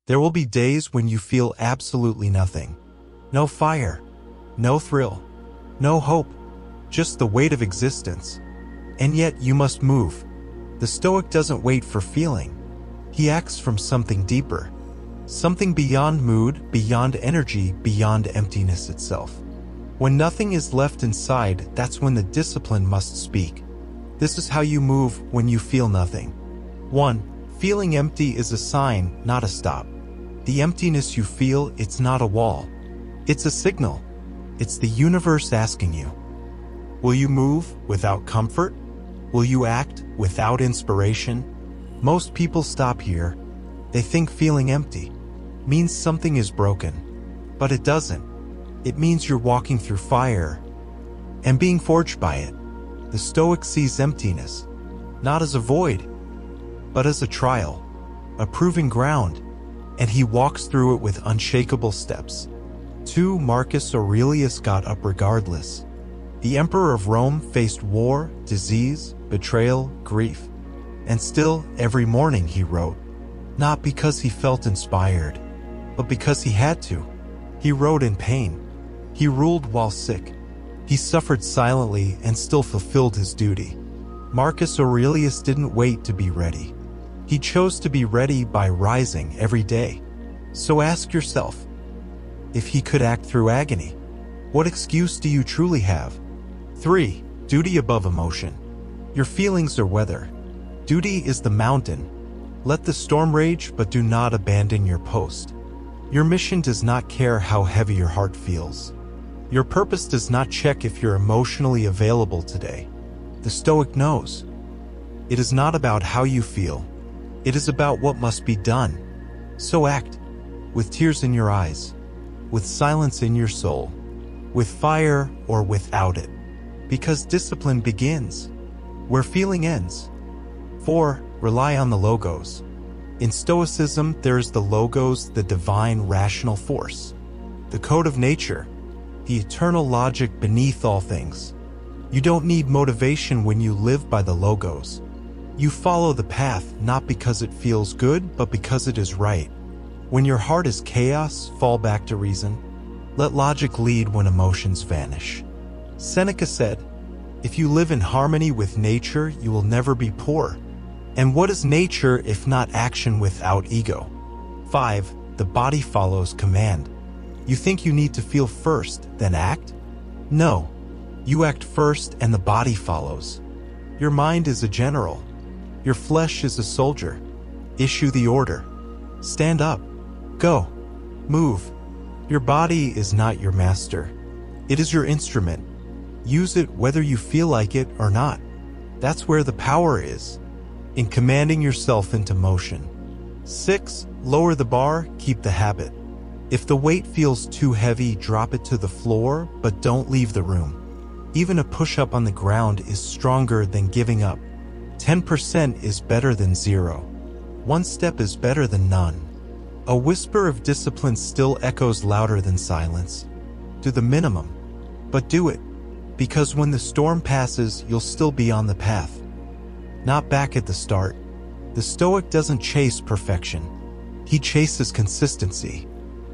There will be days when you feel absolutely nothing. No fire, no thrill, no hope, just the weight of existence. And yet you must move. The Stoic doesn't wait for feeling. He acts from something deeper. Something beyond mood, beyond energy, beyond emptiness itself. When nothing is left inside, that's when the discipline must speak. This is how you move when you feel nothing. 1. Feeling empty is a sign, not a stop. The emptiness you feel, it's not a wall. It's a signal. It's the universe asking you. Will you move without comfort? Will you act without inspiration? Most people stop here. They think feeling empty means something is broken. But it doesn't. It means you're walking through fire and being forged by it. The Stoic sees emptiness not as a void, but as a trial, a proving ground, and he walks through it with unshakable steps. 2. Marcus Aurelius got up regardless. The emperor of Rome faced war, disease, betrayal, grief, and still, every morning he wrote, not because he felt inspired, but because he had to. He wrote in pain. He ruled while sick. He suffered silently and still fulfilled his duty. Marcus Aurelius didn't wait to be ready. He chose to be ready by rising every day. So ask yourself, if he could act through agony, what excuse do you truly have? 3. Duty above emotion. Your feelings are weather. Duty is the mountain. Let the storm rage, but do not abandon your post. Your mission does not care how heavy your heart feels. Your purpose does not check if you're emotionally available today. The Stoic knows. It is not about how you feel. It is about what must be done. So act, with tears in your eyes, with silence in your soul, with fire or without it. Because discipline begins where feeling ends. 4. Rely on the logos. In Stoicism, there is the logos, the divine rational force, the code of nature, the eternal logic beneath all things. You don't need motivation when you live by the logos. You follow the path not because it feels good, but because it is right. When your heart is chaos, fall back to reason. Let logic lead when emotions vanish. Seneca said, if you live in harmony with nature, you will never be poor. And what is nature if not action without ego? 5. The body follows command. You think you need to feel first, then act? No. You act first and the body follows. Your mind is a general. Your flesh is a soldier. Issue the order. Stand up. Go. Move. Your body is not your master. It is your instrument. Use it whether you feel like it or not. That's where the power is, in commanding yourself into motion. 6. Lower the bar, keep the habit. If the weight feels too heavy, drop it to the floor, but don't leave the room. Even a push-up on the ground is stronger than giving up. 10% is better than 0. 1 step is better than none. A whisper of discipline still echoes louder than silence. Do the minimum, but do it, because when the storm passes, you'll still be on the path, not back at the start. The Stoic doesn't chase perfection. He chases consistency.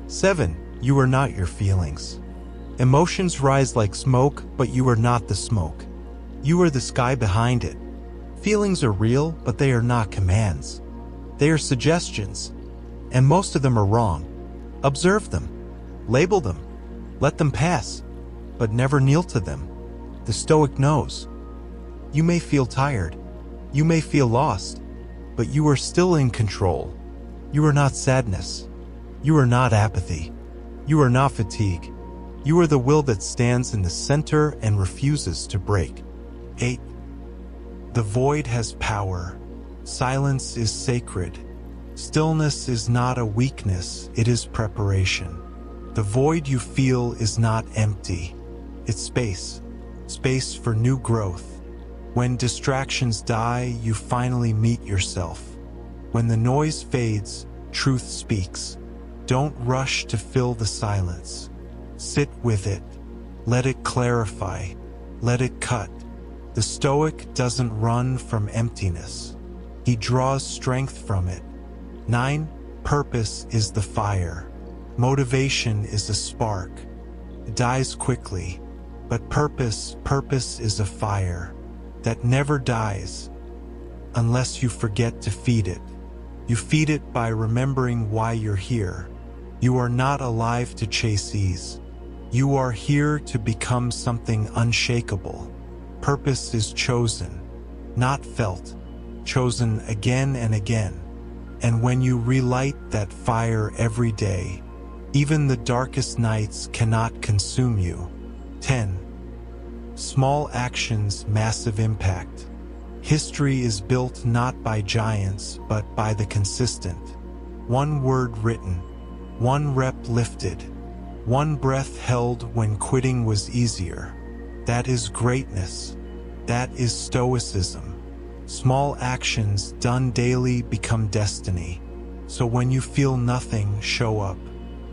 7. You are not your feelings. Emotions rise like smoke, but you are not the smoke. You are the sky behind it. Feelings are real, but they are not commands. They are suggestions, and most of them are wrong. Observe them, label them, let them pass, but never kneel to them. The Stoic knows. You may feel tired, you may feel lost, but you are still in control. You are not sadness. You are not apathy. You are not fatigue. You are the will that stands in the center and refuses to break. 8. The void has power. Silence is sacred. Stillness is not a weakness, it is preparation. The void you feel is not empty. It's space. Space for new growth. When distractions die, you finally meet yourself. When the noise fades, truth speaks. Don't rush to fill the silence. Sit with it. Let it clarify. Let it cut. The Stoic doesn't run from emptiness. He draws strength from it. 9. purpose is the fire. Motivation is a spark. It dies quickly, but purpose is a fire that never dies unless you forget to feed it. You feed it by remembering why you're here. You are not alive to chase ease. You are here to become something unshakable. Purpose is chosen, not felt, chosen again and again. And when you relight that fire every day, even the darkest nights cannot consume you. 10. Small actions, massive impact. History is built not by giants, but by the consistent. One word written, one rep lifted, one breath held when quitting was easier. That is greatness. That is Stoicism. Small actions done daily become destiny. So when you feel nothing, show up.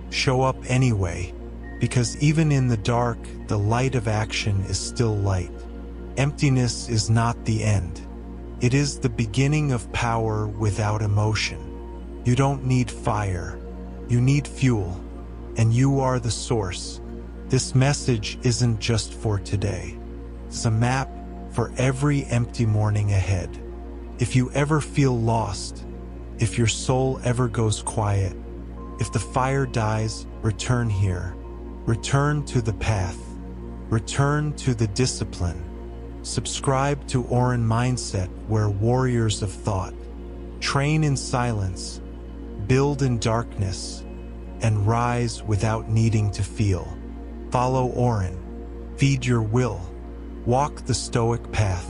Show up anyway, because even in the dark, the light of action is still light. Emptiness is not the end. It is the beginning of power without emotion. You don't need fire. You need fuel, and you are the source. This message isn't just for today. It's a map for every empty morning ahead. If you ever feel lost, if your soul ever goes quiet, if the fire dies, return here. Return to the path. Return to the discipline. Subscribe to Auren Mindset, where warriors of thought train in silence, build in darkness, and rise without needing to feel. Follow Auren. Feed your will. Walk the Stoic path.